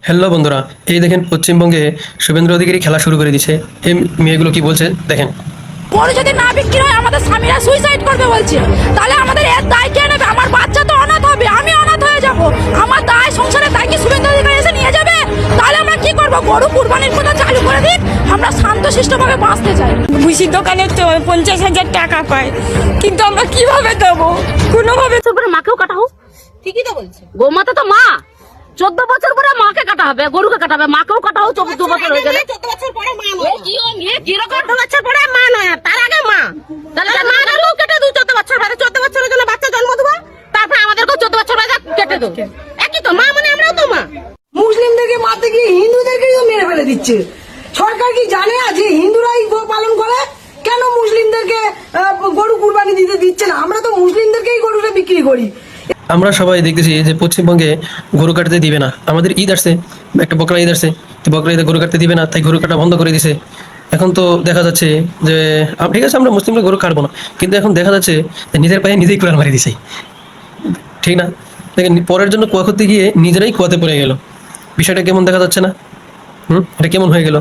Hello বন্ধুরা, এই দেখেন পশ্চিমবঙ্গে শুভেন্দু অধিকারী খেলা শুরু করে দিয়েছে। এই মেয়েগুলো কি বলছে দেখেন। গরু যদি না বিক্রি হয় আমাদের স্বামীরা সুইসাইড করবে বলছে, তাহলে আমাদের এর দায় কে নেবে? আমার বাচ্চা তো অনাথ হবে, আমি অনাথ হয়ে যাব। আমার দায় সংসারের দায় কি শুভেন্দু অধিকারী এসে নিয়ে যাবে? তাহলে আমরা কি করবো? গরু কুরবানির কথা চালু করে দিন, আমরা শান্তশিষ্টভাবে বাঁচতে চাই। ভুসির দোকানে তো 50,000 টাকা পায়, কিন্তু আমরা কিভাবে দেবো? কোনোভাবে বছর পরে মাকেও কাটা হোক, ঠিকই তো বলছে। গোমাতা তো মা। 14 বছর পরে মাকে কাটা হবে, গরুকে কাটা হবে, মাকেও কাটা হোক। 14 বছর হয়ে গেলে 14 বছর পরে মা এ নয়, কি ও মেয়ে কি রকম? 14 বছর পরে মা নয়, তার আগে মা। তাহলে মা গেলেও কেটে দু 14 বছর বাদে, 14 বছরের জন্য বাচ্চা জন্ম দেবো, তারপর আমাদেরকে 14 বছর বাদে কেটে দেবো। একই তো, মা মানে আমরাও তো মা। মুসলিমদেরকে মারতে গিয়ে হিন্দুদেরকেই তো মেরে ফেলে দিচ্ছে। সরকার কি জানে না যে হিন্দুরাই গো পালন করে? কেন মুসলিমদেরকে গরু কুরবানি দিতে দিচ্ছে না? আমরা তো মুসলিমদেরকেই গরুটা বিক্রি করি। আমরা সবাই দেখতেছি যে পশ্চিমবঙ্গে গরু কাটতে দিবে না। আমাদের ঈদ আসছে, একটা বকরা ঈদ আসছে, তো বকরা ঈদে গরু কাটতে দিবে না, তাই গরু কাটা বন্ধ করে দিছে। এখন তো দেখা যাচ্ছে যে ঠিক আছে, আমরা মুসলিমরা গরু কাটবো না, কিন্তু এখন দেখা যাচ্ছে যে নিজের পায়ে নিজেই কোরআন মারি দিছে, ঠিক না? দেখেন, পরের জন্য কুয়া করতে গিয়ে নিজেরাই কুয়াতে পড়ে গেল। বিষয়টা কেমন দেখা যাচ্ছে না? এটা কেমন হয়ে গেল?